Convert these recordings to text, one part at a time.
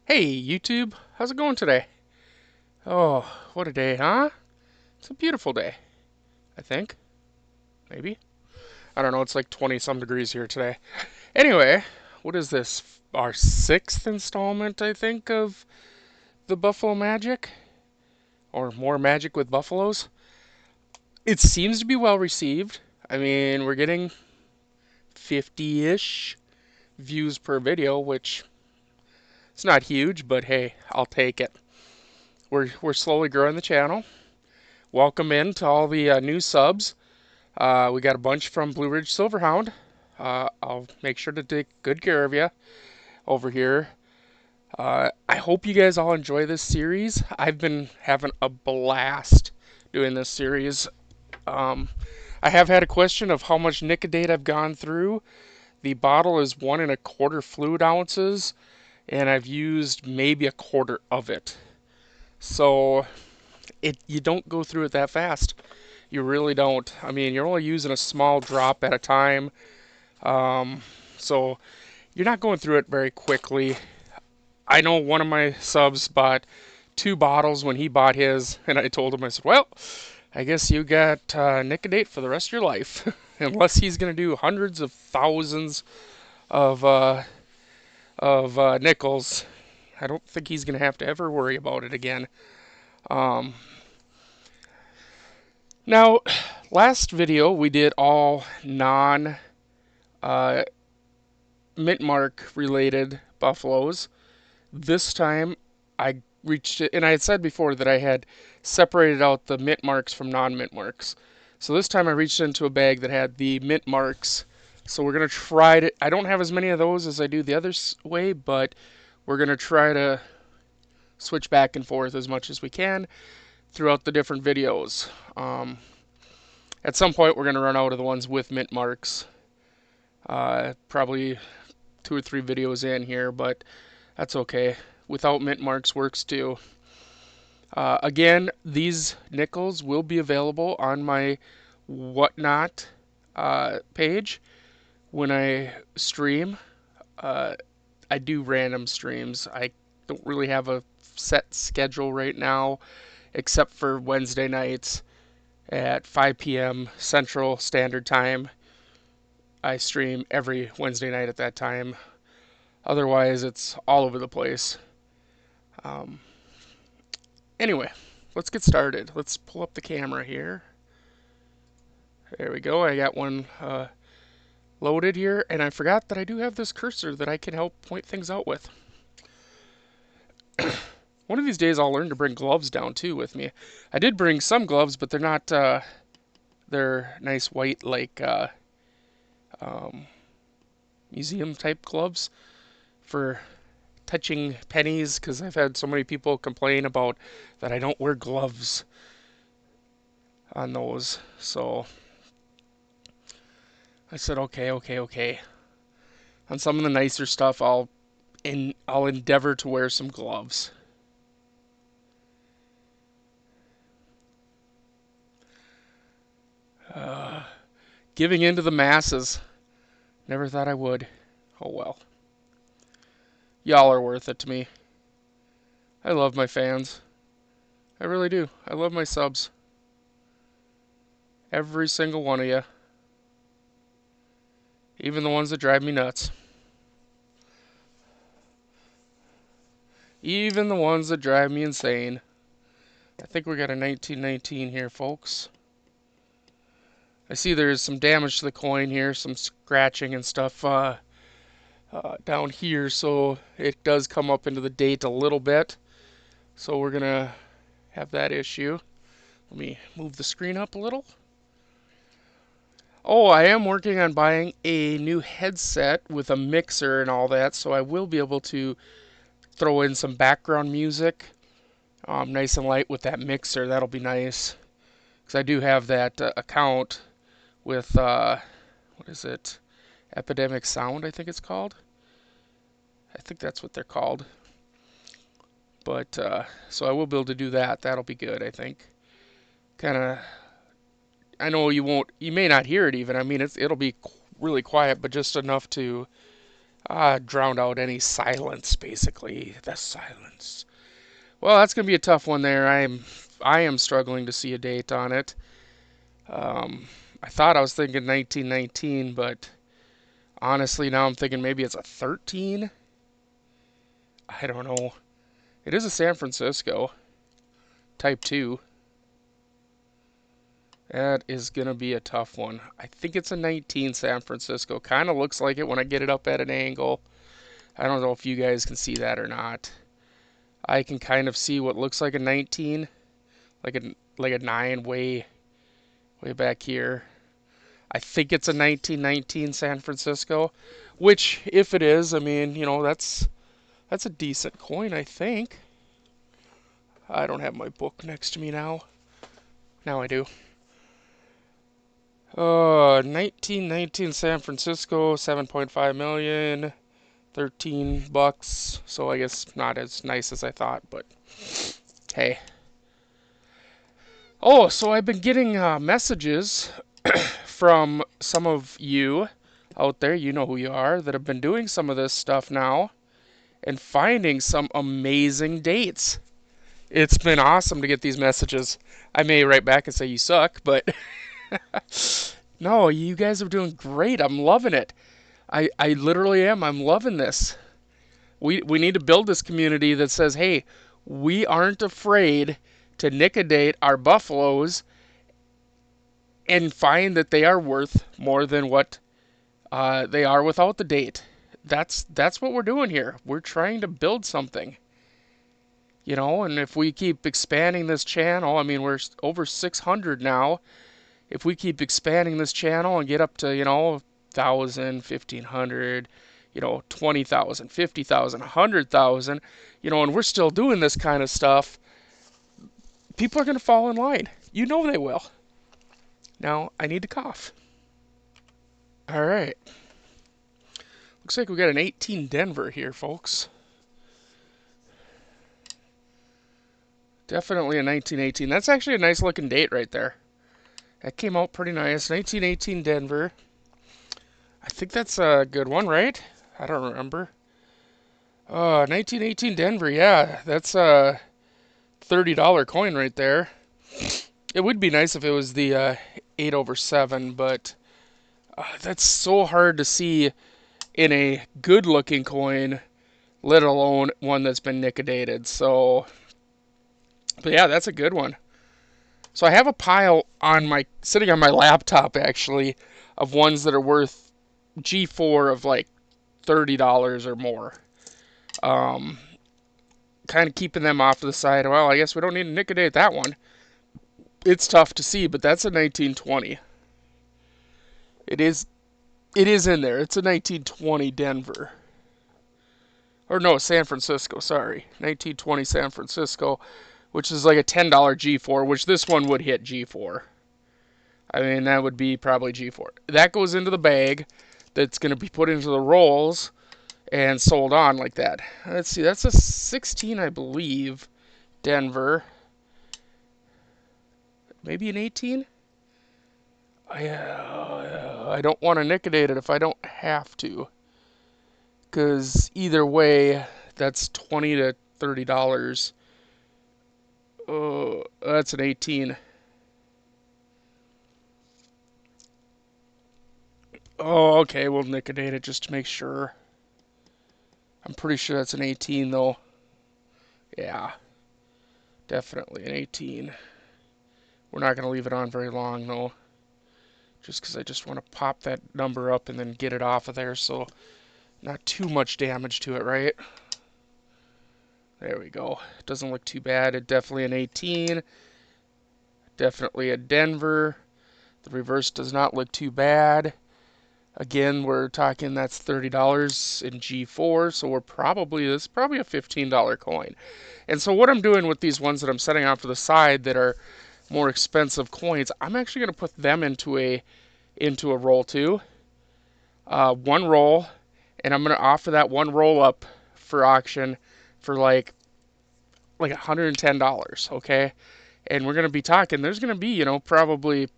Hey, YouTube, how's it going today? Oh, what a day, huh? It's a beautiful day, I think. Maybe. I don't know, it's like 20 some degrees here today. Anyway, what is this? Our sixth installment, I think, of the Buffalo Magic? Or more magic with buffaloes? It seems to be well received. I mean, we're getting 50-ish views per video, which it's not huge, but hey, I'll take it. We're slowly growing the channel. Welcome in to all the new subs. We got a bunch from Blue Ridge Silverhound. I'll make sure to take good care of you over here. I hope you guys all enjoy this series. I've been having a blast doing this series. I have had a question of how much Nicodate I've gone through. The bottle is 1 1/4 fluid ounces, and I've used maybe a quarter of it. So you don't go through it that fast. You really don't. I mean, you're only using a small drop at a time. Um, so you're not going through it very quickly. I know one of my subs bought 2 bottles when he bought his, and I told him, I said, well, I guess you got Nicodate for the rest of your life. Unless he's going to do hundreds of thousands of, nickels, I don't think he's going to have to ever worry about it again. Um, Now, last video we did all non uh, mint mark related buffaloes. This time I reached it, and I had said before that I had separated out the mint marks from non mint marks. So this time I reached into a bag that had the mint marks. So we're going to try to, I don't have as many of those as I do the other way, but we're going to try to switch back and forth as much as we can throughout the different videos. At some point, we're going to run out of the ones with mint marks. Probably 2 or 3 videos in here, but that's okay. Without mint marks works too. Again, these nickels will be available on my Whatnot page when I stream. I do random streams. I don't really have a set schedule right now, except for Wednesday nights at 5 p.m. Central Standard Time. I stream every Wednesday night at that time. Otherwise, it's all over the place. Um, anyway, let's get started. Let's pull up the camera here. There we go. I got one loaded here, and I forgot that I do have this cursor that I can help point things out with. One of these days, I'll learn to bring gloves down too with me. I did bring some gloves, but they're not. They're nice white, like um, museum type gloves for touching pennies, because I've had so many people complain about that I don't wear gloves on those. So I said, okay. On some of the nicer stuff, I'll endeavor to wear some gloves. Uh, Giving in to the masses. Never thought I would. Oh well. Y'all are worth it to me. I love my fans. I really do. I love my subs. Every single one of you. Even the ones that drive me nuts. Even the ones that drive me insane. I think we got a 1919 here, folks. I see there's some damage to the coin here, some scratching and stuff down here, so it does come up into the date a little bit. So we're gonna have that issue. Let me move the screen up a little. Oh, I am working on buying a new headset with a mixer and all that, so I will be able to throw in some background music, nice and light with that mixer. That'll be nice, because I do have that account with what is it? Epidemic Sound, I think it's called. I think that's what they're called. But so I will be able to do that. That'll be good, I think. Kind of. I know you won't. You may not hear it even. I mean, it'll be really quiet, but just enough to Drowned out any silence, basically. The silence. Well, that's gonna be a tough one there. I am struggling to see a date on it. I thought I was thinking 1919, but honestly, now I'm thinking maybe it's a 13. I don't know. It is a San Francisco Type 2. That is going to be a tough one. I think it's a 19 San Francisco. Kind of looks like it when I get it up at an angle. I don't know if you guys can see that or not. I can kind of see what looks like a 19, like a 9 way back here. I think it's a 1919 San Francisco, which if it is, I mean, that's a decent coin, I think. I don't have my book next to me now. Now I do. 1919 San Francisco, 7.5 million, $13. So I guess not as nice as I thought, but hey. Oh, so I've been getting messages from some of you out there, you know who you are, that have been doing some of this stuff now and finding some amazing dates. It's been awesome to get these messages. I may write back and say you suck, but no, you guys are doing great. I'm loving it. I literally am. I'm loving this. We need to build this community that says, hey, we aren't afraid to nick a date our buffaloes and find that they are worth more than what they are without the date. That's what we're doing here. We're trying to build something. And if we keep expanding this channel, I mean, we're over 600 now. If we keep expanding this channel and get up to, 1,000, 1,500, 20,000, 50,000, 100,000, and we're still doing this kind of stuff, people are going to fall in line. You know they will. Now, I need to cough. All right. Looks like we got an 18 Denver here, folks. Definitely a 1918. That's actually a nice looking date right there. That came out pretty nice. 1918 Denver. I think that's a good one, right? I don't remember. 1918 Denver. Yeah, that's a $30 coin right there. It would be nice if it was the 8/7, but that's so hard to see in a good-looking coin, let alone one that's been nickedated. So, but yeah, that's a good one. So I have a pile sitting on my laptop actually, of ones that are worth G4 of like $30 or more. Kind of keeping them off to the side. Well, I guess we don't need to nickedate that one. It's tough to see, but that's a 1920. It is in there. It's a 1920 Denver. Or no, San Francisco, sorry. 1920 San Francisco, which is like a $10 G4, which this one would hit G4. I mean, that would be probably G4. That goes into the bag that's going to be put into the rolls and sold on like that. Let's see, that's a 16, I believe, Denver. Maybe an 18? I don't want to nickedate it if I don't have to. Because either way, that's $20 to $30. Oh, that's an 18. Oh, okay, we'll nickedate it just to make sure. I'm pretty sure that's an 18, though. Yeah, definitely an 18. We're not going to leave it on very long, though. Just because I just want to pop that number up and then get it off of there, so not too much damage to it, right? There we go. It doesn't look too bad. It's definitely an 18. Definitely a Denver. The reverse does not look too bad. Again, we're talking that's $30 in G4, so this is probably a $15 coin. And so what I'm doing with these ones that I'm setting off to the side that are more expensive coins, I'm actually going to put them into a roll too. One roll, and I'm going to offer that one roll up for auction for like $110, okay? And we're going to be talking, there's going to be, probably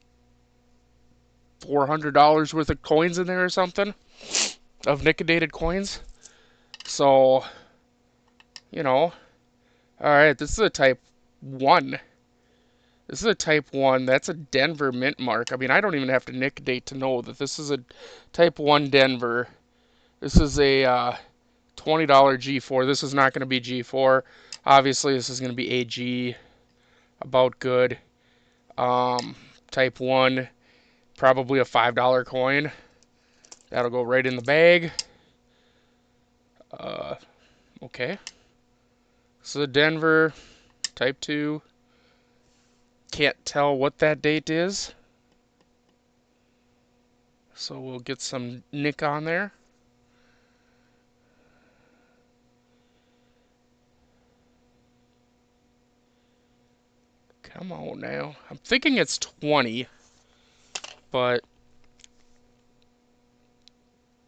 $400 worth of coins in there or something. of Nickedated coins. So, you know, alright, this is a Type 1. This is a Type 1. That's a Denver mint mark. I mean, I don't even have to Nickdate to know that this is a Type 1 Denver. This is a $20 G4. This is not going to be G4. Obviously, this is going to be AG. About good. Type 1. Probably a $5 coin. That'll go right in the bag. Okay. So Denver, Type 2. Can't tell what that date is. So we'll get some nick on there. Come on now. I'm thinking it's 20, but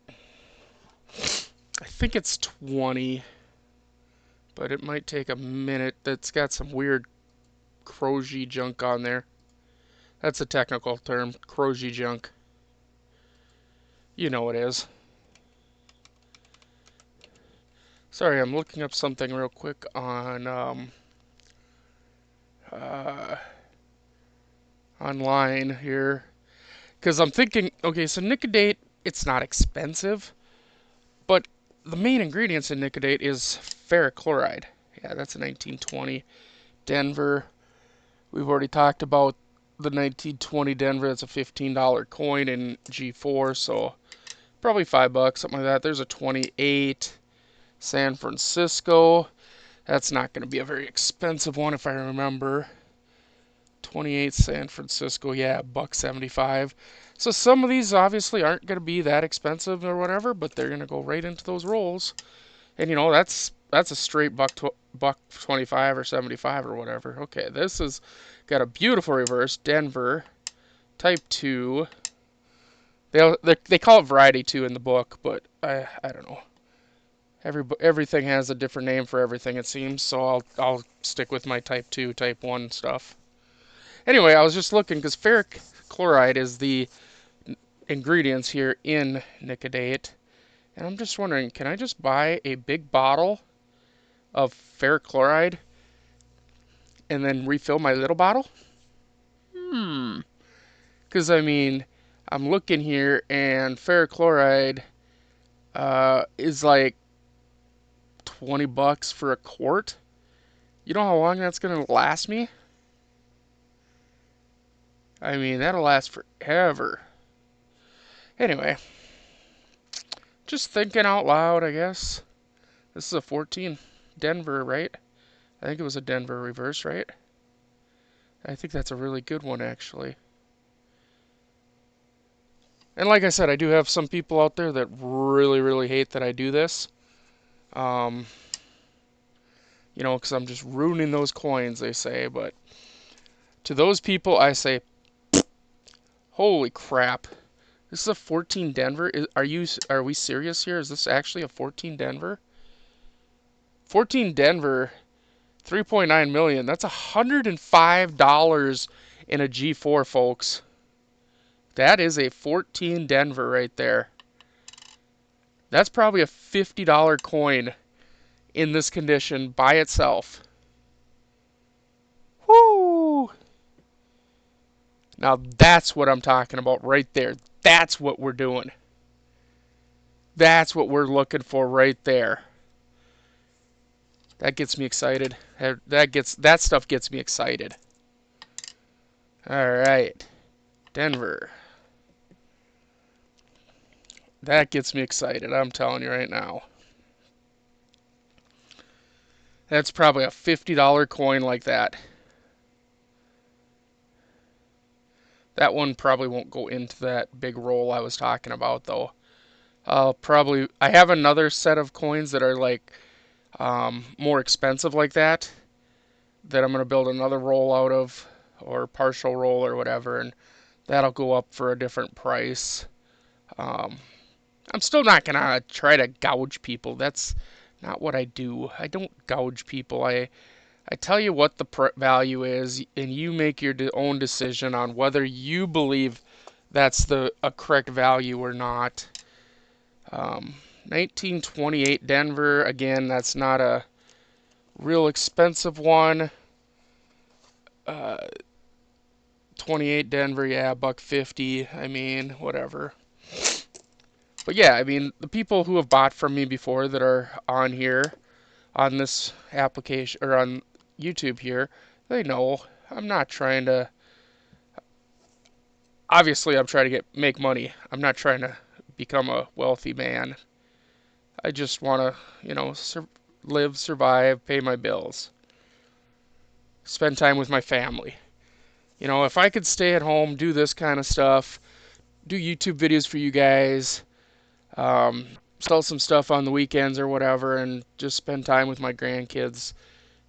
I think it's 20, but it might take a minute. That's got some weird Croji junk on there. That's a technical term, Croji junk. You know it is. Sorry, I'm looking up something real quick on online here. Because I'm thinking, okay, so Nicodate, it's not expensive, but the main ingredients in Nicodate is ferric chloride. Yeah, that's a 1920 Denver. We've already talked about the 1920 Denver. That's a $15 coin in G4, so probably $5, something like that. There's a 28 San Francisco. That's not going to be a very expensive one if I remember. 28 San Francisco, yeah, $1.75. So some of these obviously aren't going to be that expensive or whatever, but they're going to go right into those rolls. And you know, that's a straight $1.25 or 75 or whatever. Okay, this has got a beautiful reverse. Denver, Type 2. They call it Variety 2 in the book, but I don't know. Everything has a different name for everything, it seems, so I'll stick with my Type 2, Type 1 stuff. Anyway, I was just looking because ferric chloride is the ingredients here in Nicodate. And I'm just wondering, can I just buy a big bottle of ferric chloride and then refill my little bottle? Because, I mean, I'm looking here and ferric chloride is like $20 for a quart. You know how long that's going to last me? I mean, that'll last forever. Anyway, just thinking out loud, I guess. This is a 14 Denver, right? I think it was a Denver reverse, right? I think that's a really good one, actually. And like I said, I do have some people out there that really, really hate that I do this. You know, because I'm just ruining those coins, they say. But to those people, I say, holy crap. This is a 14 Denver? Are we serious here? Is this actually a 14 Denver? 14 Denver, 3.9 million. That's $105 in a G4, folks. That is a 14 Denver right there. That's probably a $50 coin in this condition by itself. Whoo! Now that's what I'm talking about right there. That's what we're doing. That's what we're looking for right there. That gets me excited. That stuff gets me excited. All right. Denver. That gets me excited, I'm telling you right now. That's probably a $50 coin like that. That one probably won't go into that big roll I was talking about, though. I have another set of coins that are like more expensive like that I'm going to build another roll out of, or partial roll or whatever, and that'll go up for a different price. I'm still not going to try to gouge people. That's not what I do. I don't gouge people. I tell you what the value is, and you make your own decision on whether you believe that's a correct value or not. 1928 Denver, again, that's not a real expensive one. 28 Denver, yeah, $1.50. I mean, whatever. But yeah, I mean, the people who have bought from me before that are on here, on this application, or on YouTube here, they know I'm not trying to. Obviously, I'm trying to make money. I'm not trying to become a wealthy man. I just want to, live, survive, pay my bills, spend time with my family. If I could stay at home, do this kind of stuff, do YouTube videos for you guys, um, sell some stuff on the weekends or whatever, and just spend time with my grandkids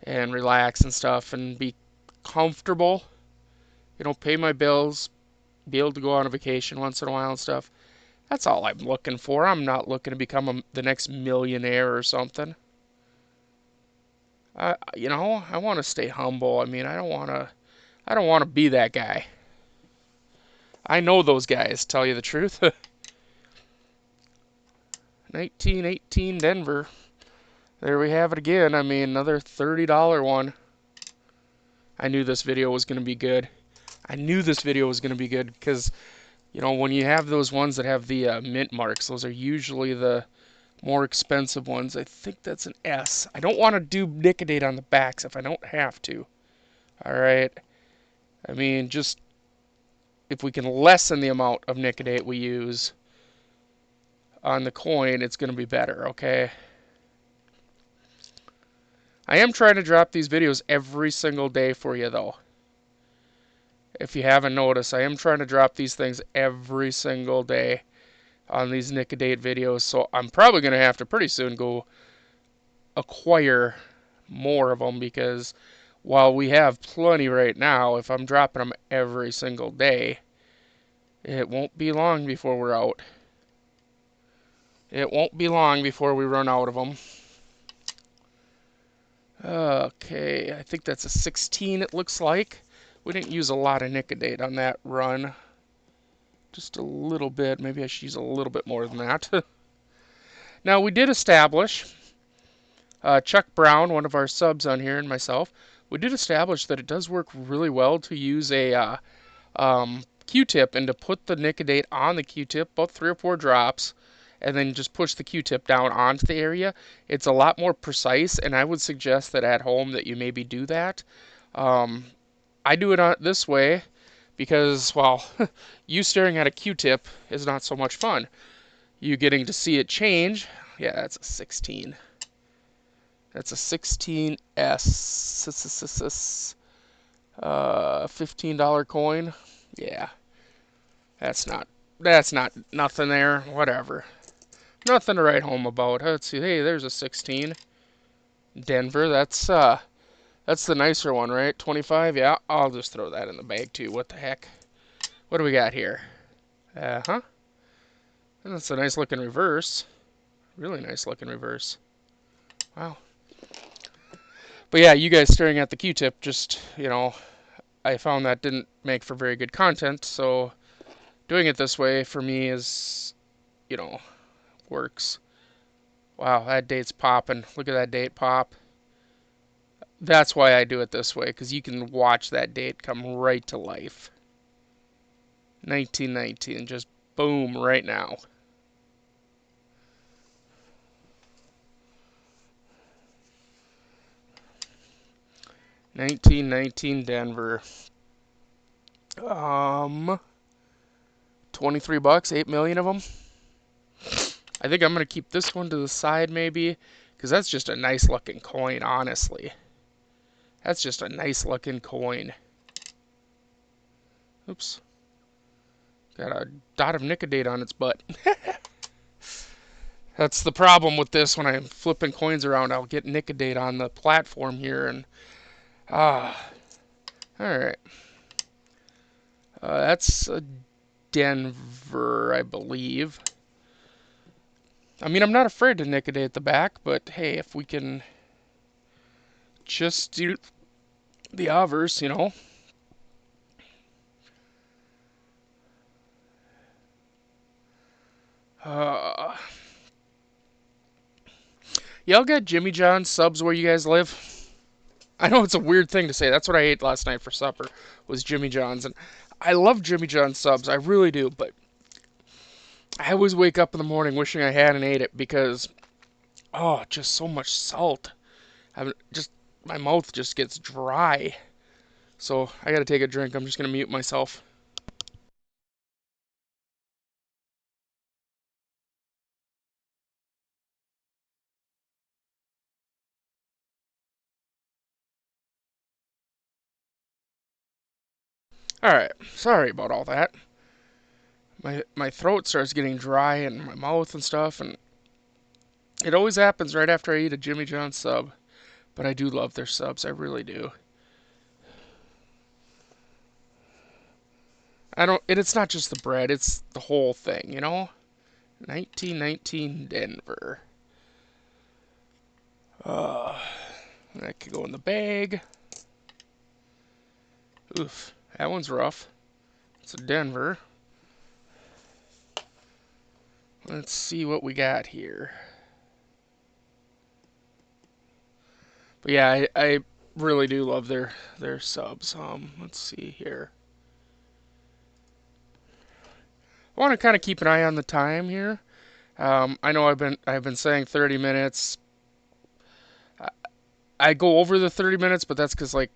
and relax and stuff and be comfortable, pay my bills, be able to go on a vacation once in a while and stuff. That's all I'm looking for. I'm not looking to become the next millionaire or something. I want to stay humble. I mean, I don't want to be that guy. I know those guys, tell you the truth. 1918 Denver. There we have it again. I mean, another $30 one. I knew this video was going to be good. I knew this video was going to be good because, when you have those ones that have the mint marks, those are usually the more expensive ones. I think that's an S. I don't want to do Nicodate on the backs if I don't have to. Alright? I mean, just if we can lessen the amount of Nicodate we use on the coin, it's going to be better, okay? I am trying to drop these videos every single day for you, though. If you haven't noticed, I am trying to drop these things every single day on these Nicodate videos, so I'm probably going to have to pretty soon go acquire more of them because while we have plenty right now, if I'm dropping them every single day, it won't be long before we're out. It won't be long before we run out of them. Okay, I think that's a 16 it looks like. We didn't use a lot of Nicodate on that run. Just a little bit. Maybe I should use a little bit more than that. Now, we did establish, Chuck Brown, one of our subs on here, and myself, we did establish that it does work really well to use a Q-tip and to put the Nicodate on the Q-tip, about 3 or 4 drops, and then just push the Q-tip down onto the area. It's a lot more precise, and I would suggest that at home that you maybe do that. I do it this way because, well, you staring at a Q-tip is not so much fun. You getting to see it change. Yeah, that's a 16. That's a 16S. $15 coin. Yeah. That's not nothing there. Whatever. Nothing to write home about. Let's see. Hey, there's a 16. Denver. That's the nicer one, right? 25. Yeah, I'll just throw that in the bag too. What the heck? What do we got here? Uh-huh. That's a nice looking reverse. Really nice looking reverse. Wow. But yeah, you guys staring at the Q-tip just, I found that didn't make for very good content, so doing it this way for me is, works. Wow, that date's popping. Look at that date pop. That's why I do it this way, because you can watch that date come right to life. 1919, just boom, right now. Denver. 23 bucks, 8 million of them. I think I'm going to keep this one to the side maybe, because that's just a nice looking coin, honestly. That's just a nice looking coin. Oops. Got a dot of Nicodate on its butt. That's the problem with this. When I'm flipping coins around, I'll get Nicodate on the platform here, and alright. That's a Denver, I believe. I mean, I'm not afraid to Nicodate at the back, but hey, if we can just do the obverse, Y'all got Jimmy John's subs where you guys live? I know it's a weird thing to say. That's what I ate last night for supper, was Jimmy John's. And I love Jimmy John's subs. I really do. But I always wake up in the morning wishing I hadn't ate it because, oh, just so much salt. My mouth just gets dry. So I gotta take a drink. I'm just gonna mute myself. Alright, sorry about all that. My throat starts getting dry and my mouth and stuff, and it always happens right after I eat a Jimmy John's sub. But I do love their subs, I really do. I don't. It's not just the bread; it's the whole thing, you know. 1919 Denver. Uh, that could go in the bag. Oof, that one's rough. It's a Denver. Let's see what we got here. But yeah, I really do love their subs. Let's see here. I want to kind of keep an eye on the time here. I know I've been saying 30 minutes. I go over the 30 minutes, but that's because like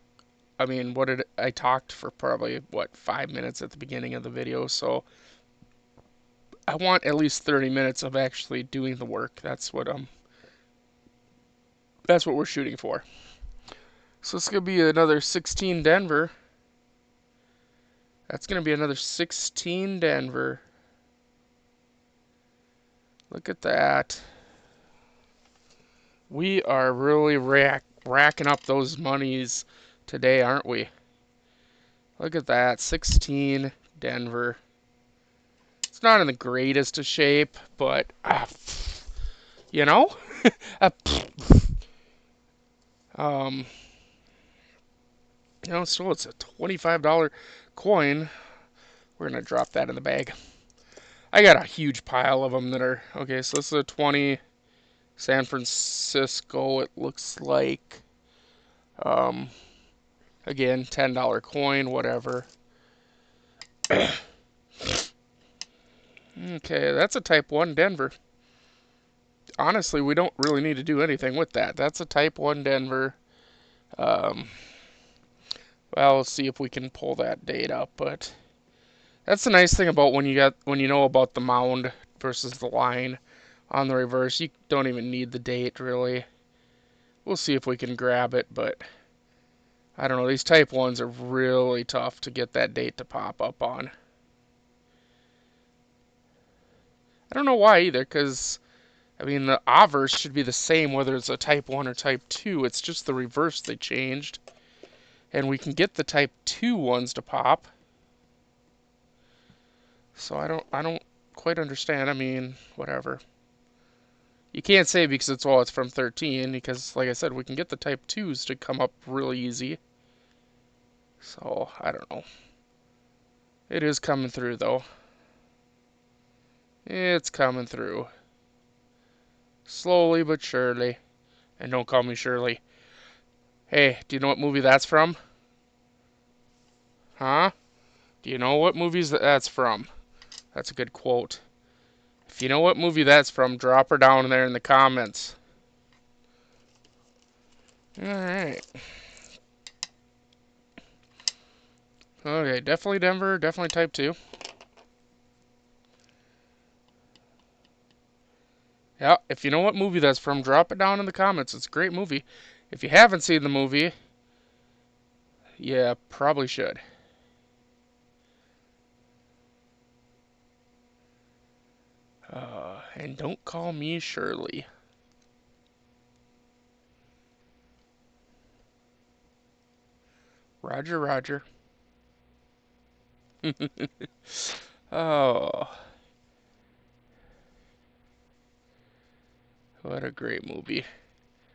I mean, I talked for probably what 5 minutes at the beginning of the video, so I want at least 30 minutes of actually doing the work. That's what we're shooting for. So it's gonna be another 16 Denver. That's gonna be another 16 Denver. Look at that. We are really racking up those monies today, aren't we? Look at that, 16 Denver. It's not in the greatest of shape, but you know, um, still it's a $25 coin. We're gonna drop that in the bag. I got a huge pile of them that are okay. So this is a 20 San Francisco. It looks like, um, again, $10 coin, whatever. Okay, that's a Type 1 Denver. Honestly, we don't really need to do anything with that. That's a Type 1 Denver. Um, well, let's see if we can pull that date up. But that's the nice thing about when you know about the mound versus the line on the reverse. You don't even need the date really. We'll see if we can grab it, but I don't know. These Type 1s are really tough to get that date to pop up on. I don't know why either, because I mean, the obverse should be the same whether it's a Type 1 or Type 2. It's just the reverse they changed. And we can get the Type 2 ones to pop. So I don't quite understand. I mean, whatever. You can't say because it's from 13, because like I said, we can get the Type 2s to come up really easy. So, I don't know. It is coming through though. It's coming through. Slowly but surely. And don't call me Shirley. Hey, do you know what movie that's from? Huh? Do you know what movies that's from? That's a good quote. If you know what movie that's from, drop her down there in the comments. Alright. Okay, definitely Denver, definitely Type 2. Yeah, if you know what movie that's from, drop it down in the comments. It's a great movie. If you haven't seen the movie, yeah, probably should. And don't call me Shirley. Roger, Roger. Oh, what a great movie.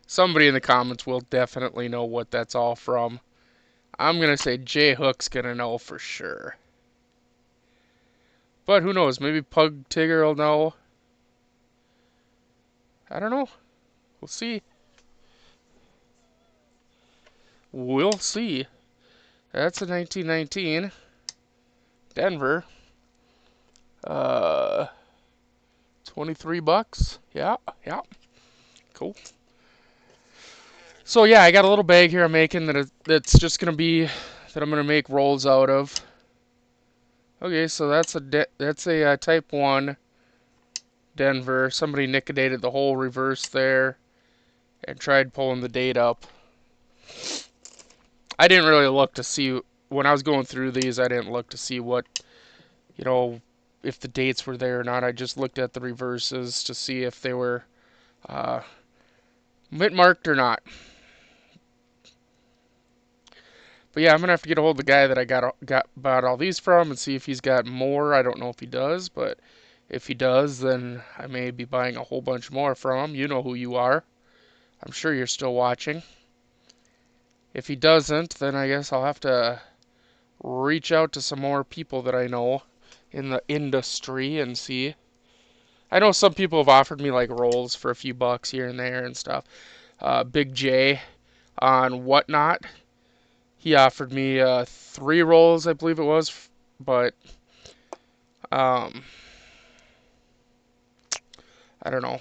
Somebody in the comments will definitely know what that's all from. I'm going to say J Hook's going to know for sure. But who knows? Maybe Pug Tigger will know. I don't know. We'll see. We'll see. That's a 1919 Denver. Uh, $23. Yeah, yeah, cool. So yeah, I got a little bag here I'm making that's just gonna be that I'm gonna make rolls out of. Okay, so that's a Type 1 Denver. Somebody nickedated the whole reverse there and tried pulling the date up. I didn't really look to see when I was going through these. I didn't look to see what, you know, if the dates were there or not. I just looked at the reverses to see if they were uh, mint marked or not. But yeah, I'm gonna have to get a hold of the guy that I got bought all these from and see if he's got more. I don't know if he does, but if he does, then I may be buying a whole bunch more from him. You know who you are. I'm sure you're still watching. If he doesn't, then I guess I'll have to reach out to some more people that I know in the industry and see. I know some people have offered me like rolls for a few bucks here and there and stuff. Big J on Whatnot, he offered me 3 rolls, I believe it was, but I don't know.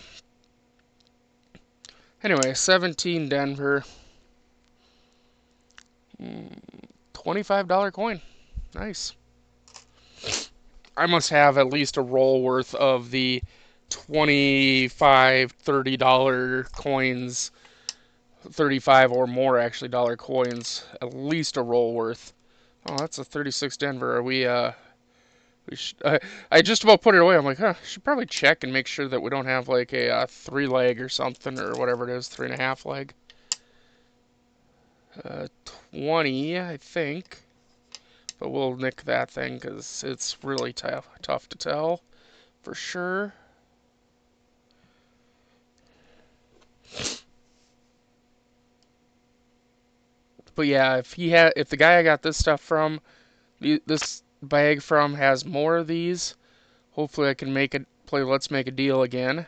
Anyway, 17 Denver, $25 coin. Nice. I must have at least a roll worth of the $25, $30 coins, 35 or more actually dollar coins, at least a roll worth. Oh, that's a 36 Denver. Are we should, I just about put it away. I'm like, huh, should probably check and make sure that we don't have like a 3-leg or something or whatever it is, 3.5 leg. 20, I think. But we'll nick that thing because it's really tough to tell for sure. But yeah, if the guy I got this stuff from, this bag from has more of these, hopefully I can play Let's Make a Deal again.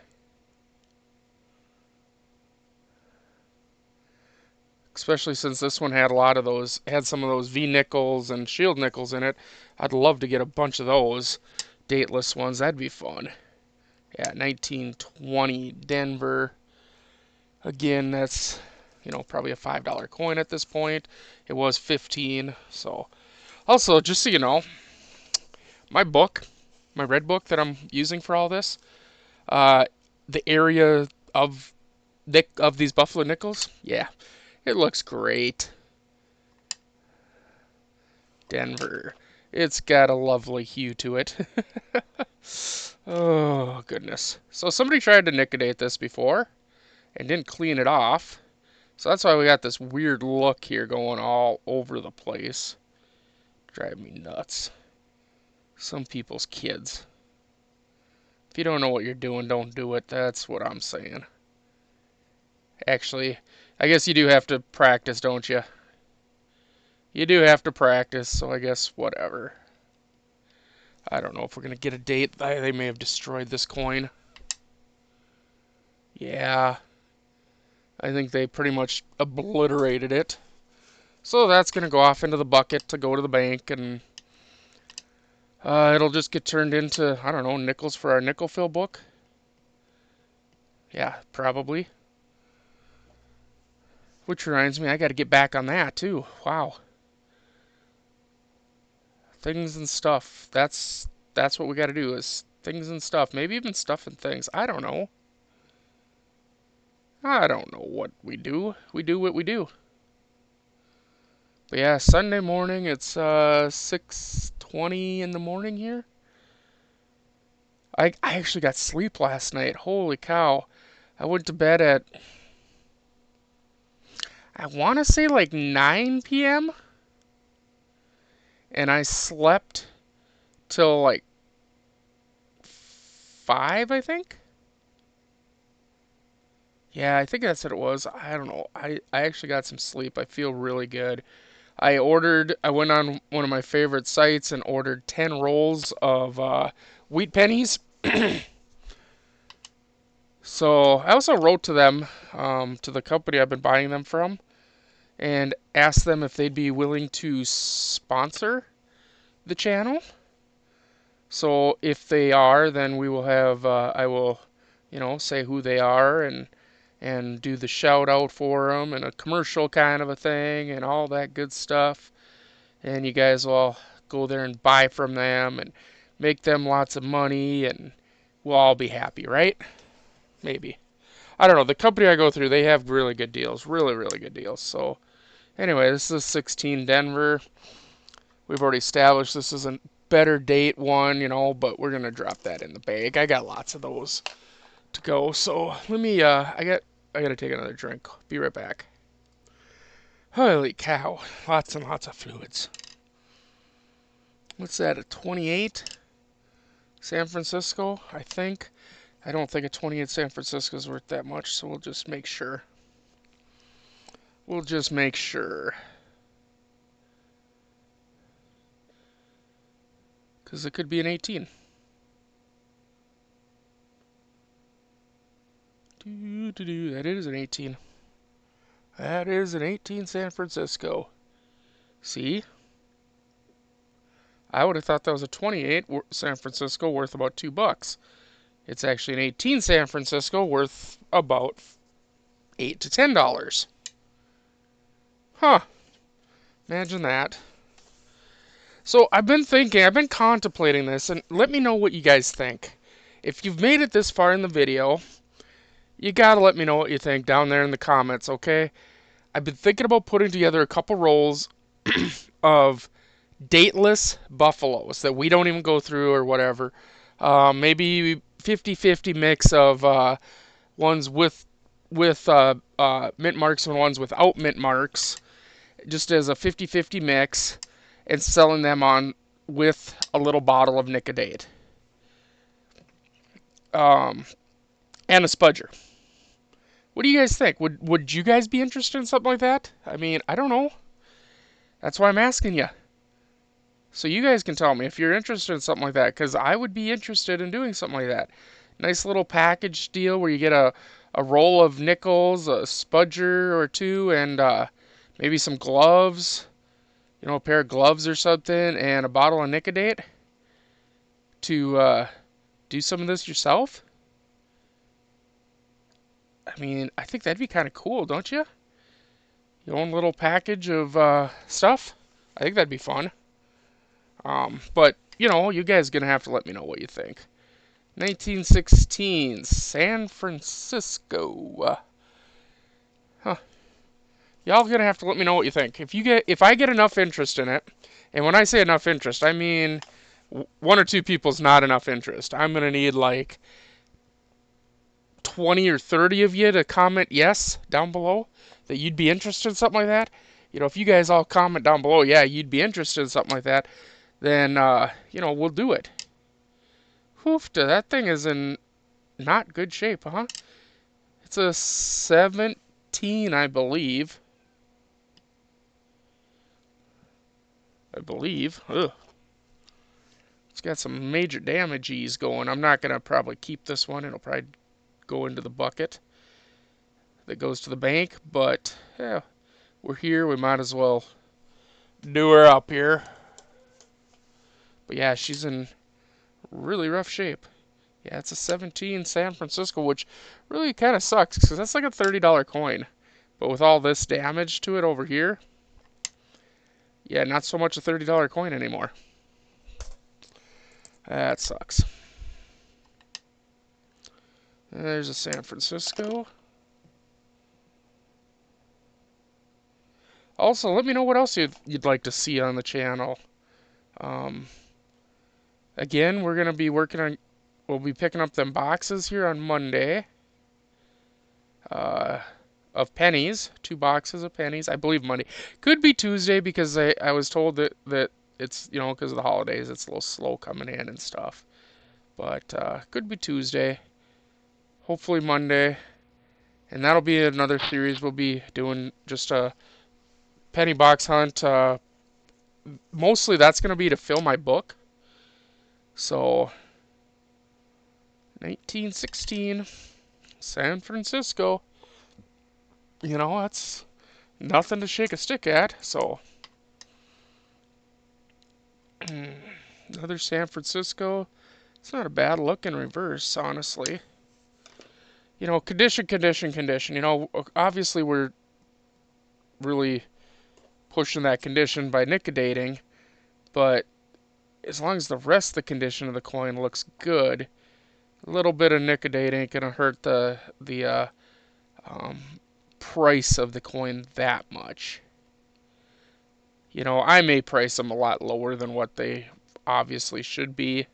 Especially since this one had some of those V nickels and shield nickels in it. I'd love to get a bunch of those dateless ones. That'd be fun. Yeah, 1920 Denver. Again, that's, probably a $5 coin at this point. It was 15. So, also, just so you know, my red book that I'm using for all this, the area of these Buffalo nickels, yeah, it looks great. Denver. It's got a lovely hue to it. Oh, goodness. So somebody tried to nicodate this before and didn't clean it off. So that's why we got this weird look here going all over the place. Drive me nuts. Some people's kids. If you don't know what you're doing, don't do it. That's what I'm saying. Actually, I guess you do have to practice, don't you? You do have to practice, so I guess whatever. I don't know if we're going to get a date. They may have destroyed this coin. Yeah, I think they pretty much obliterated it. So that's going to go off into the bucket to go to the bank, and it'll just get turned into, I don't know, nickels for our nickel fill book. Yeah, probably. Which reminds me, I got to get back on that too. Wow. Things and stuff. That's what we got to do is things and stuff. Maybe even stuff and things. I don't know. I don't know what we do. We do what we do. But yeah, Sunday morning. It's 6:20 in the morning here. I actually got sleep last night. Holy cow! I went to bed at, I want to say like 9 p.m. and I slept till like 5, I think. Yeah, I think that's what it was. I don't know. I actually got some sleep. I feel really good. I went on one of my favorite sites and ordered 10 rolls of wheat pennies. So I also wrote to them, to the company I've been buying them from, and asked them if they'd be willing to sponsor the channel. So if they are, then we will have, I will, say who they are and do the shout out for them and a commercial kind of a thing and all that good stuff. And you guys will go there and buy from them and make them lots of money and we'll all be happy, right? Maybe. I don't know. The company I go through, they have really good deals. Really, really good deals. So anyway, this is 16 Denver. We've already established this is a better date one, but we're going to drop that in the bag. I got lots of those to go. So let me, I got to take another drink. Be right back. Holy cow. Lots and lots of fluids. What's that, a 28? San Francisco, I think. I don't think a 28 San Francisco is worth that much, so we'll just make sure. We'll just make sure. Because it could be an 18. That is an 18. That is an 18 San Francisco. See? I would have thought that was a 28 San Francisco worth about $2. It's actually an 18 San Francisco worth about $8 to $10. Huh. Imagine that. So I've been contemplating this, and let me know what you guys think. If you've made it this far in the video, you gotta let me know what you think down there in the comments, okay? I've been thinking about putting together a couple rolls of dateless buffaloes that we don't even go through or whatever. Maybe 50-50 mix of ones with mint marks and ones without mint marks, just as a 50-50 mix, and selling them on with a little bottle of Nicodate. And a spudger. What do you guys think? Would you guys be interested in something like that? I mean, I don't know. That's why I'm asking you. So you guys can tell me if you're interested in something like that, because I would be interested in doing something like that. Nice little package deal where you get a roll of nickels, a spudger or two, and maybe some gloves, a pair of gloves or something, and a bottle of Nicodate to do some of this yourself. I mean, I think that'd be kind of cool, don't you? Your own little package of stuff. I think that'd be fun. But, you guys are going to have to let me know what you think. 1916, San Francisco. Huh. Y'all going to have to let me know what you think. If I get enough interest in it, and when I say enough interest, I mean one or two people's not enough interest. I'm going to need like 20 or 30 of you to comment yes down below that you'd be interested in something like that. If you guys all comment down below, yeah, you'd be interested in something like that, then, we'll do it. Hoofta, that thing is in not good shape, huh? It's a 17, I believe. Ugh. It's got some major damages going. I'm not going to probably keep this one. It'll probably go into the bucket that goes to the bank. But, yeah, we're here. We might as well do her up here. But, yeah, she's in really rough shape. Yeah, it's a 17 San Francisco, which really kind of sucks because that's like a $30 coin. But with all this damage to it over here, yeah, not so much a $30 coin anymore. That sucks. And there's a San Francisco. Also, let me know what else you'd like to see on the channel. Again, we're going to be we'll be picking up them boxes here on Monday. Of pennies, 2 boxes of pennies. I believe Monday. Could be Tuesday because I was told that it's, because of the holidays, it's a little slow coming in and stuff. But could be Tuesday. Hopefully Monday. And that'll be another series we'll be doing, just a penny box hunt. Mostly that's going to be to fill my book. So, 1916. San Francisco. You know, that's nothing to shake a stick at. So, another San Francisco. It's not a bad look in reverse, honestly. You know, condition, condition, condition. You know, obviously we're really pushing that condition by nickedating, but as long as the rest of the condition of the coin looks good, a little bit of nickedate ain't gonna hurt the um, price of the coin that much. You know, I may price them a lot lower than what they obviously should be.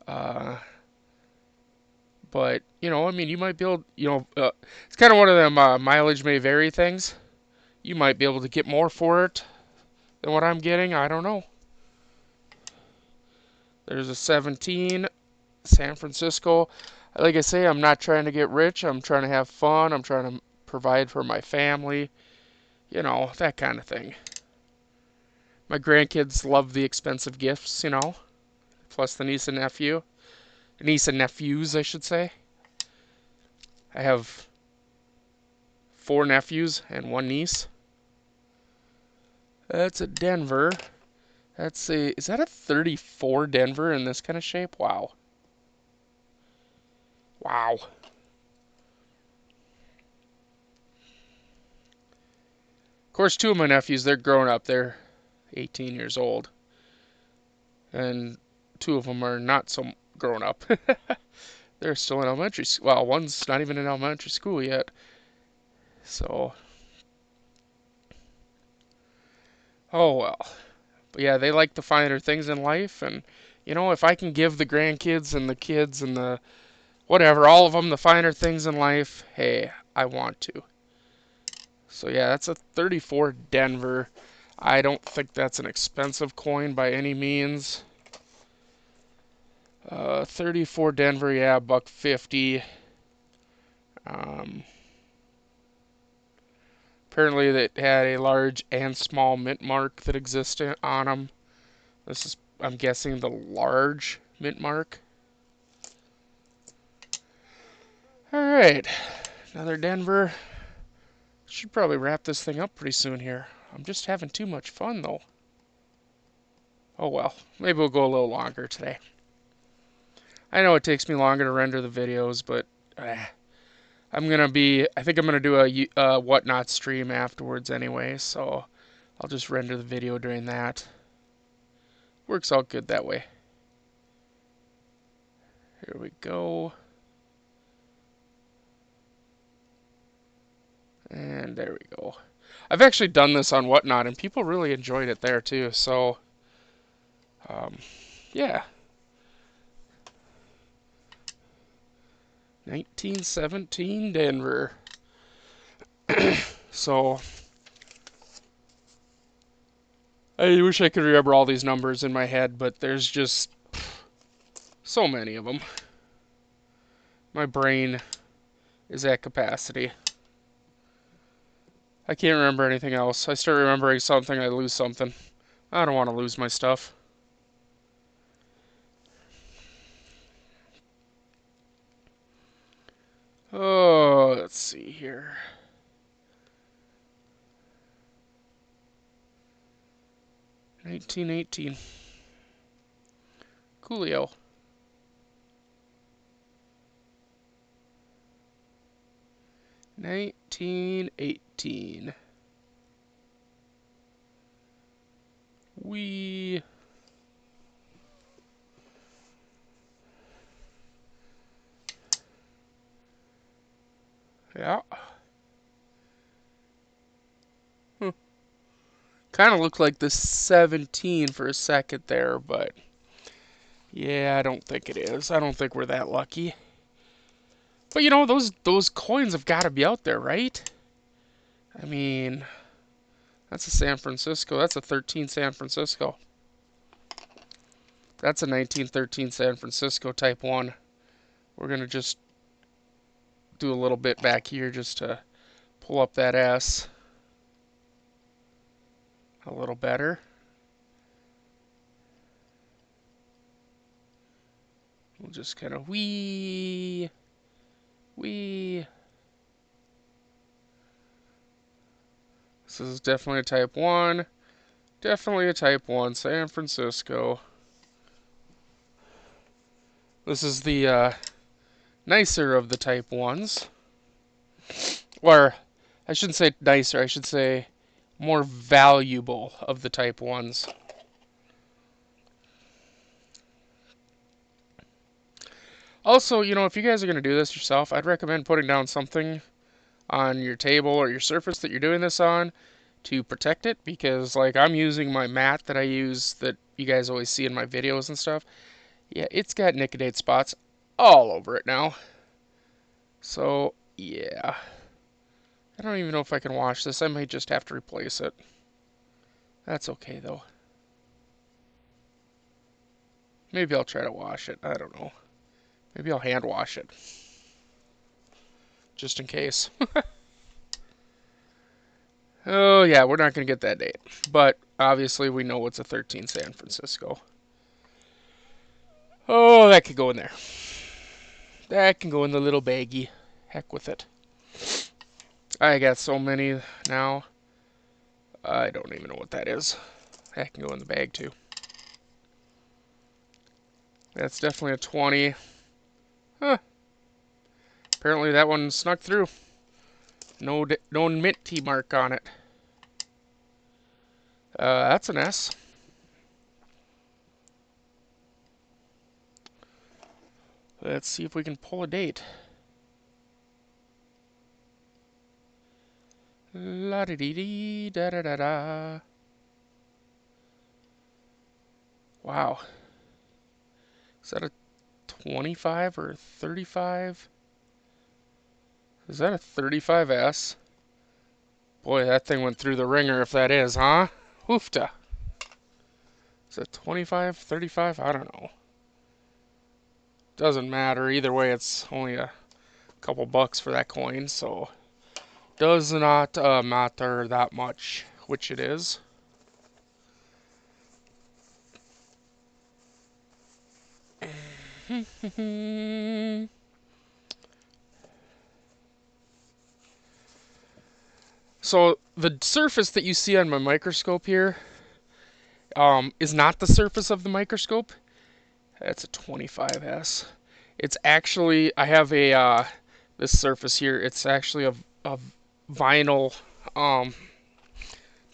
Uh, but you know, I mean, you might be able, it's kind of one of them mileage may vary things. You might be able to get more for it than what I'm getting. I don't know. There's a 17 San Francisco. Like I say, I'm not trying to get rich. I'm trying to have fun. I'm trying to provide for my family. You know, that kind of thing. My grandkids love the expensive gifts, you know, plus the niece and nephews, I should say. I have 4 nephews and 1 niece. That's a Denver. Is that a 34 Denver in this kind of shape? Wow. Wow. Of course, 2 of my nephews, they're grown up. They're 18 years old. And 2 of them are not so grown up. They're still in elementary school. Well, one's not even in elementary school yet. So, oh well. But yeah, they like the finer things in life. And, you know, if I can give the grandkids and the kids and the whatever, all of them the finer things in life, hey, I want to. So yeah, that's a 34 Denver. I don't think that's an expensive coin by any means. 34 Denver, yeah, $1.50. Um, Apparently, it had a large and small mint mark that existed on them. This is, I'm guessing, the large mint mark. All right, another Denver. Should probably wrap this thing up pretty soon here. I'm just having too much fun though. Oh well, maybe we'll go a little longer today. I know it takes me longer to render the videos, but I think I'm gonna do a whatnot stream afterwards anyway, so I'll just render the video during that. Works out good that way. Here we go. And there we go. I've actually done this on Whatnot, and people really enjoyed it there too. So, yeah. 1917 Denver. So, I wish I could remember all these numbers in my head, but there's just so many of them. My brain is at capacity. I can't remember anything else. I start remembering something, I lose something. I don't want to lose my stuff. Oh, let's see here. 1918. Coolio. 1918. We. Yeah. Kind of looked like the 17 for a second there, but yeah, I don't think it is. I don't think we're that lucky. But you know, those coins have got to be out there, right? I mean, that's a San Francisco. That's a 13 San Francisco. That's a 1913 San Francisco Type 1. We're going to just do a little bit back here just to pull up that S a little better. We'll just kind of wee. Whee! This is definitely a Type 1. Definitely a Type 1, San Francisco. This is the nicer of the Type 1s. Or, I shouldn't say nicer, I should say more valuable of the Type 1s. Also, you know, if you guys are going to do this yourself, I'd recommend putting down something on your table or your surface that you're doing this on to protect it, because like I'm using my mat that I use that you guys always see in my videos and stuff. Yeah, it's got Nicodate spots all over it now. So, yeah. I don't even know if I can wash this. I might just have to replace it. That's okay though. Maybe I'll try to wash it. I don't know. Maybe I'll hand wash it. Just in case. Oh, yeah, we're not going to get that date. But obviously, we know it's a 13 San Francisco. Oh, that could go in there. That can go in the little baggie. Heck with it. I got so many now. I don't even know what that is. That can go in the bag, too. That's definitely a 20. Huh. Apparently, that one snuck through. No minty mark on it. That's an S. Let's see if we can pull a date. La da dee dee da da da da. Wow. Is that a 25 or 35? Is that a 35S? Boy, that thing went through the ringer if that is, huh? Hoofta. Is it 25, 35? I don't know. Doesn't matter. Either way, it's only a couple bucks for that coin, so does not matter that much which it is. So the surface that you see on my microscope here is not the surface of the microscope. That's a 25S. It's actually, I have a this surface here. It's actually a vinyl um,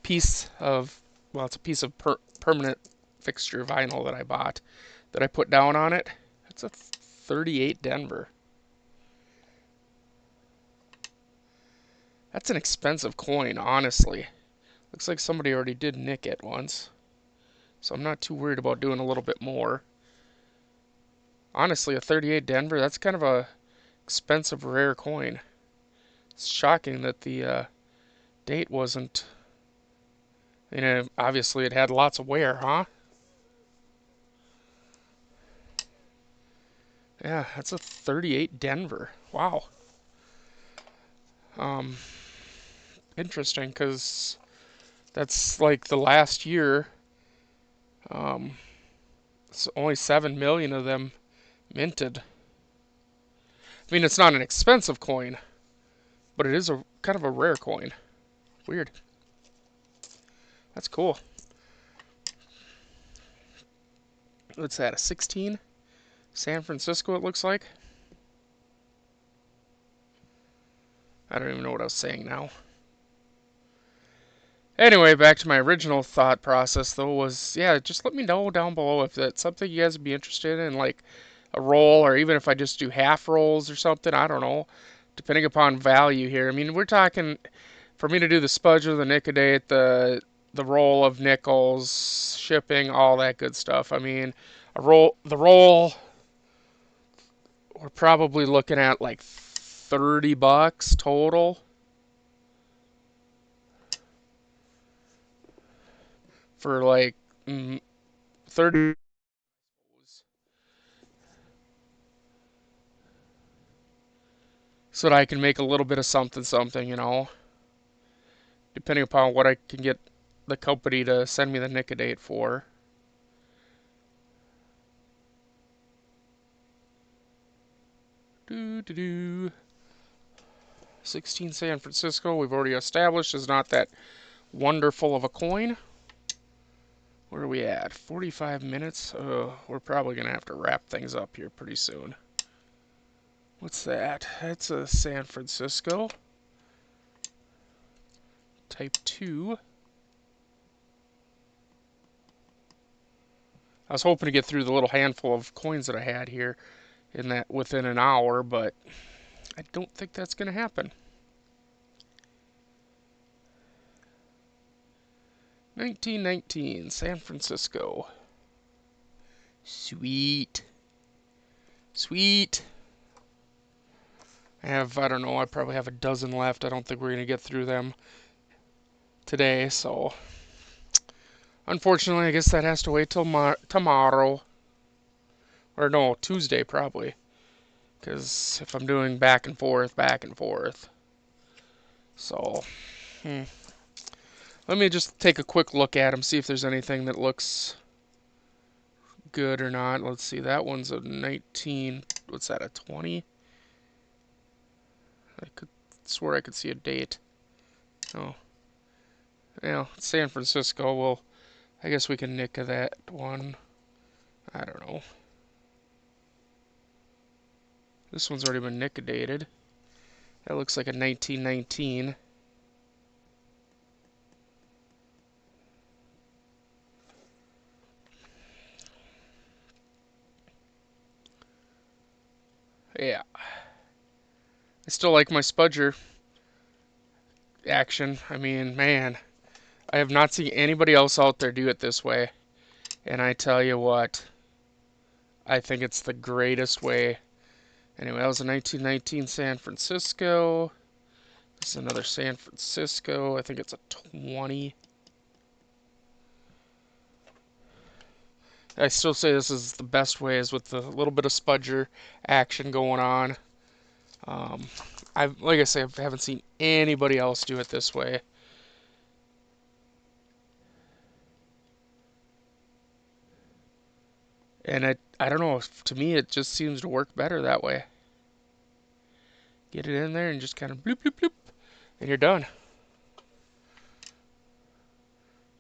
piece of, well, it's a piece of permanent fixture vinyl that I bought that I put down on it. It's a 38 Denver. That's an expensive coin, honestly. Looks like somebody already did nick it once. So I'm not too worried about doing a little bit more. Honestly, a 38 Denver, that's kind of a expensive, rare coin. It's shocking that the date wasn't... You know, obviously it had lots of wear, huh? Yeah, that's a 38 Denver. Wow. Um, Interesting, because that's like the last year. Um, it's only 7 million of them minted. I mean, it's not an expensive coin, but it is a kind of a rare coin. Weird. That's cool. What's that, a 16? San Francisco, it looks like. I don't even know what I was saying now. Anyway, back to my original thought process, though, was, yeah, just let me know down below if that's something you guys would be interested in, like a roll, or even if I just do half rolls or something, I don't know, depending upon value here. I mean, we're talking, for me to do the spudge or the nicodate, the roll of nickels, shipping, all that good stuff. I mean, the roll, we're probably looking at like 30 bucks total for like 30, so that I can make a little bit of something something, you know, depending upon what I can get the company to send me the nicodate for. Do do do. 16 San Francisco, we've already established, is not that wonderful of a coin. Where are we at? 45 minutes? We're probably going to have to wrap things up here pretty soon. What's that? That's a San Francisco. Type 2. I was hoping to get through the little handful of coins that I had here in that within an hour, but I don't think that's going to happen. 1919, San Francisco. Sweet. Sweet. I don't know, I probably have a dozen left. I don't think we're going to get through them today, so unfortunately, I guess that has to wait till tomorrow. Or no, Tuesday probably. Because if I'm doing back and forth. So, let me just take a quick look at them, see if there's anything that looks good or not. Let's see, that one's a 19, what's that, a 20? I could swear I could see a date. Oh. Yeah, San Francisco, well, I guess we can nick that one. I don't know. This one's already been nickedated. That looks like a 1919. Yeah. I still like my Spudger action. I mean, man, I have not seen anybody else out there do it this way. And I tell you what, I think it's the greatest way. Anyway, that was a 1919 San Francisco. This is another San Francisco. I think it's a 20. I still say this is the best way, is with the little bit of Spudger action going on. Like I say, I haven't seen anybody else do it this way. And I don't know, to me it just seems to work better that way. Get it in there and just kind of bloop, bloop, bloop, and you're done.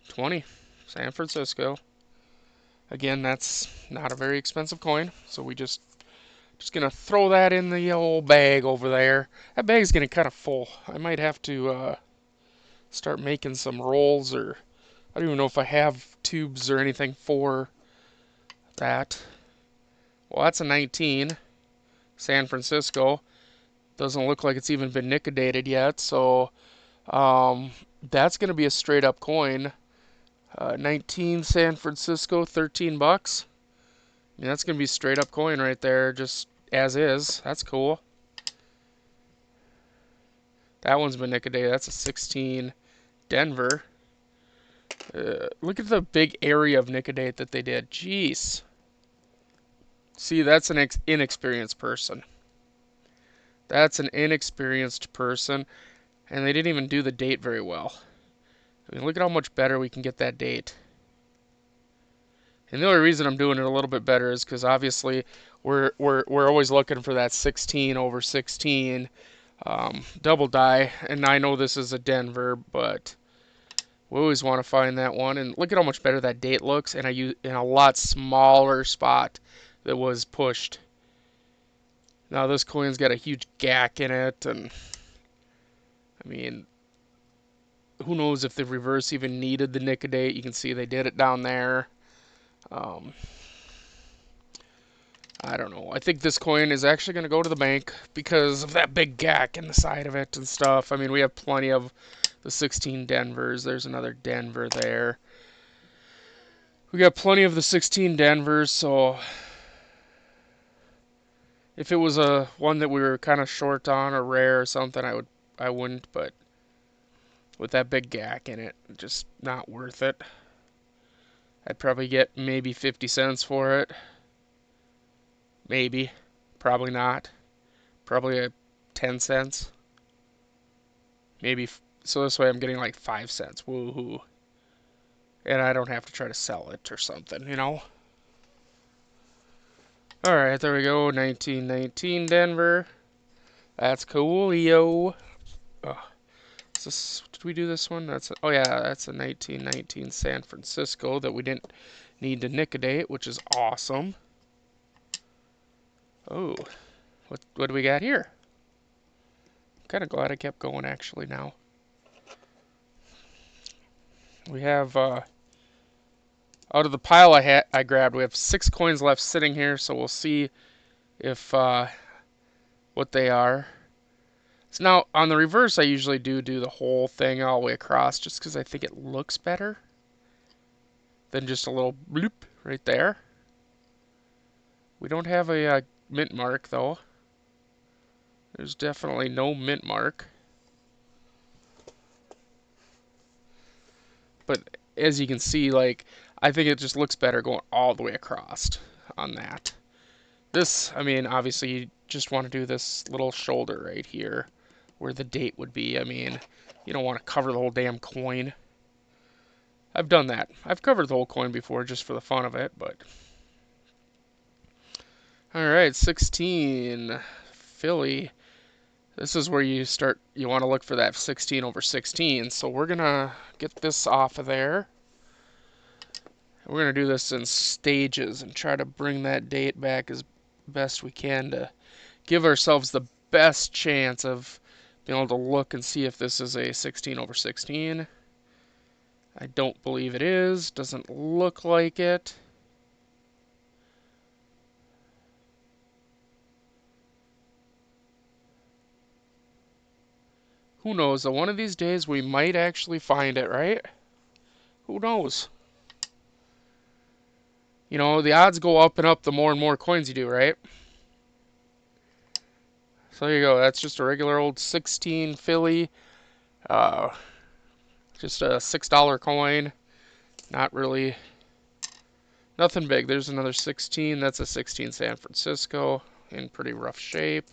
20, San Francisco. Again, that's not a very expensive coin, so we just gonna throw that in the old bag over there. That bag's getting kind of full. I might have to start making some rolls, or I don't even know if I have tubes or anything for that. Well, that's a 19, San Francisco. Doesn't look like it's even been nickedated yet, so that's going to be a straight up coin. 19 San Francisco, 13 bucks. I mean, that's going to be a straight up coin right there, just as is. That's cool. That one's been nickedated. That's a 16 Denver. Look at the big area of nickedate that they did. Jeez. See, that's an inexperienced person. That's an inexperienced person, and they didn't even do the date very well. I mean, look at how much better we can get that date. And the only reason I'm doing it a little bit better is because obviously we're always looking for that 16 over 16 double die, and I know this is a Denver, but we always want to find that one. And look at how much better that date looks, and I use in a lot smaller spot that was pushed. Now this coin's got a huge gack in it, and I mean, who knows if the reverse even needed the nickedate. You can see they did it down there. I don't know. I think this coin is actually going to go to the bank because of that big gack in the side of it and stuff. I mean, we have plenty of the 16 Denvers. There's another Denver there. We got plenty of the 16 Denvers, so if it was a one that we were kind of short on or rare or something, I wouldn't, but with that big gack in it, just not worth it. I'd probably get maybe 50 cents for it. Maybe. Probably not. Probably 10 cents. Maybe. So this way I'm getting like 5 cents. Woohoo. And I don't have to try to sell it or something, you know? Alright, there we go. 1919 Denver. That's cool, yo. Did we do this one? Oh yeah, that's a 1919 San Francisco that we didn't need to Nicodate, which is awesome. Oh, what do we got here? I'm kind of glad I kept going actually now. We have, out of the pile I grabbed, we have 6 coins left sitting here, so we'll see if, what they are. So now, on the reverse, I usually do the whole thing all the way across, just because I think it looks better than just a little bloop right there. We don't have a mint mark, though. There's definitely no mint mark. But as you can see, like, I think it just looks better going all the way across on that. This, I mean, obviously you just want to do this little shoulder right here where the date would be. I mean, you don't want to cover the whole damn coin. I've done that. I've covered the whole coin before just for the fun of it, but... Alright, 16. Philly. This is where you want to look for that 16 over 16. So we're going to get this off of there. We're going to do this in stages and try to bring that date back as best we can to give ourselves the best chance of being able to look and see if this is a 16 over 16. I don't believe it is. Doesn't look like it. Who knows? One of these days we might actually find it, right? Who knows? You know, the odds go up and up the more and more coins you do, right? So there you go. That's just a regular old 16 Philly. Just a $6 coin. Not really... Nothing big. There's another 16. That's a 16 San Francisco in pretty rough shape.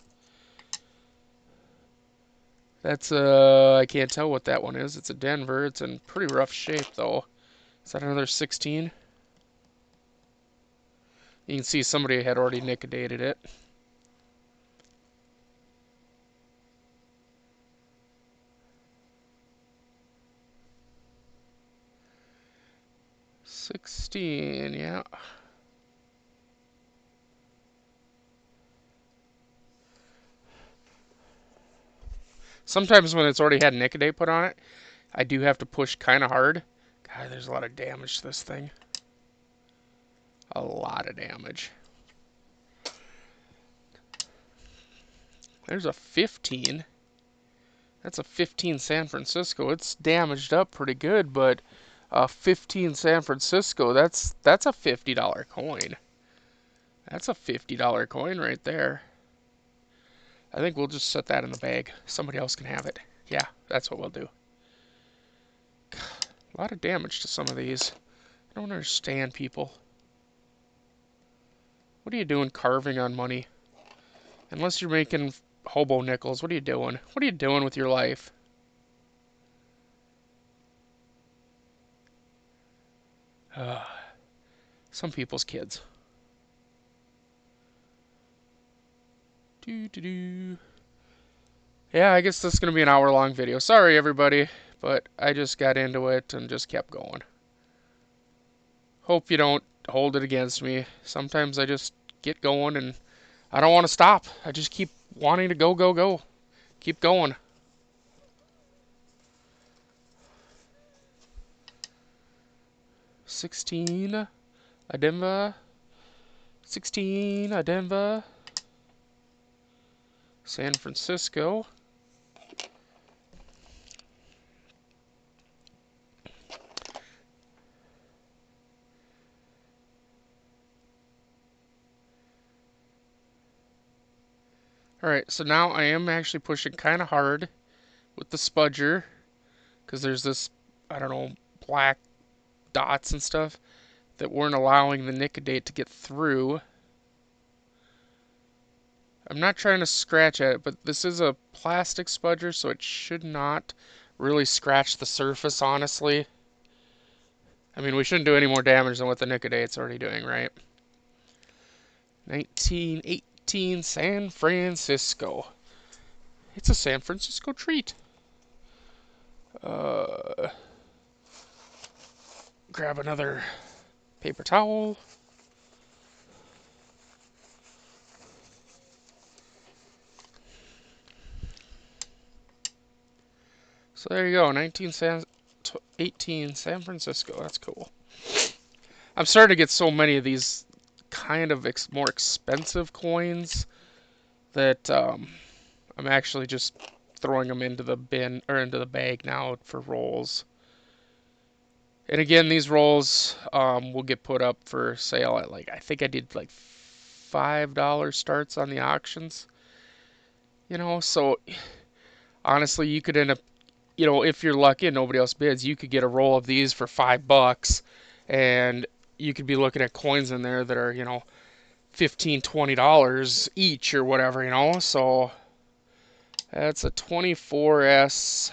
That's I can't tell what that one is. It's a Denver. It's in pretty rough shape though. Is that another 16? You can see somebody had already Nickodated it. $16, yeah. Sometimes when it's already had Nickodate put on it, I do have to push kind of hard. God, there's a lot of damage to this thing. A lot of damage. There's a 15. That's a 15 San Francisco. It's damaged up pretty good, but 15 San Francisco, that's a $50 coin. That's a $50 coin right there. I think we'll just set that in the bag. Somebody else can have it. Yeah, that's what we'll do. A lot of damage to some of these. I don't understand, people. What are you doing carving on money? Unless you're making hobo nickels, what are you doing? What are you doing with your life? Some people's kids. Yeah, I guess this is going to be an hour-long video. Sorry, everybody, but I just got into it and just kept going. Hope you don't hold it against me. Sometimes I just get going and I don't want to stop. I just keep wanting to go, go, go. Keep going. $16, a Denver. $16, a Denver. San Francisco. Alright, so now I am actually pushing kind of hard with the spudger because there's this, I don't know, black dots and stuff that weren't allowing the Nicodate to get through. I'm not trying to scratch at it, but this is a plastic spudger, so it should not really scratch the surface, honestly. I mean, we shouldn't do any more damage than what the Nicodate's already doing, right? 1918 San Francisco. It's a San Francisco treat. Grab another paper towel. So there you go, 18 San Francisco. That's cool. I'm starting to get so many of these kind of more expensive coins that I'm actually just throwing them into the bin or into the bag now for rolls. And again, these rolls will get put up for sale at I think I did like $5 starts on the auctions. So honestly, you could end up, if you're lucky and nobody else bids, you could get a roll of these for $5, and you could be looking at coins in there that are, $15, $20 each or whatever. So that's a 24S.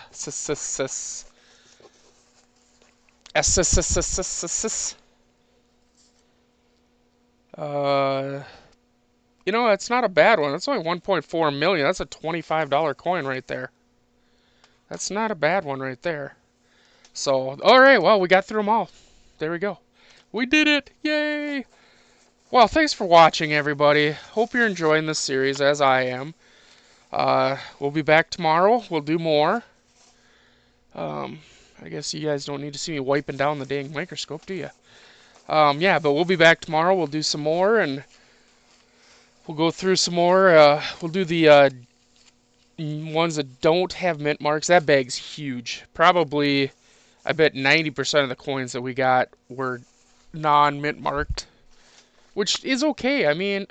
That's not a bad one. That's only 1.4 million. That's a $25 coin right there. That's not a bad one right there. So, all right, well, we got through them all. There we go. We did it. Yay! Well, thanks for watching, everybody. Hope you're enjoying this series, as I am. We'll be back tomorrow. We'll do more. I guess you guys don't need to see me wiping down the dang microscope, do you? Yeah, but we'll be back tomorrow. We'll do some more, and we'll go through some more. We'll do the ones that don't have mint marks. That bag's huge. Probably, I bet 90% of the coins that we got were non-mint marked, which is okay. I mean,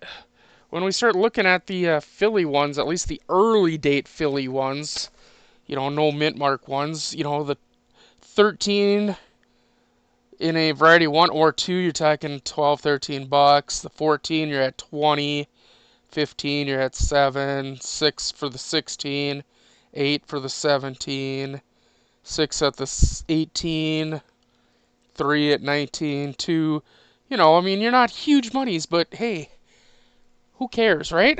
when we start looking at the Philly ones, at least the early date Philly ones, no mint mark ones, the 13 in a variety 1 or 2, you're talking $12-13. The 14, you're at 20. 15, you're at 7. 6 for the 16. 8 for the 17. 6 at the 18. 3 at 19. 2. I mean, you're not huge monies, but hey, who cares, right?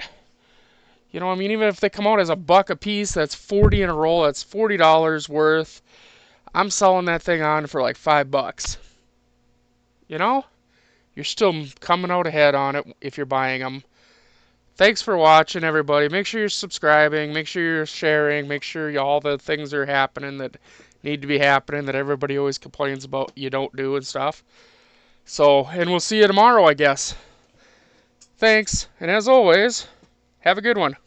Even if they come out as $1 a piece, that's 40 in a roll. That's $40 worth. I'm selling that thing on for like $5. You're still coming out ahead on it if you're buying them. Thanks for watching, everybody. Make sure you're subscribing. Make sure you're sharing. Make sure all the things are happening that need to be happening that everybody always complains about you don't do and stuff. So, and we'll see you tomorrow, I guess. Thanks, and as always, have a good one.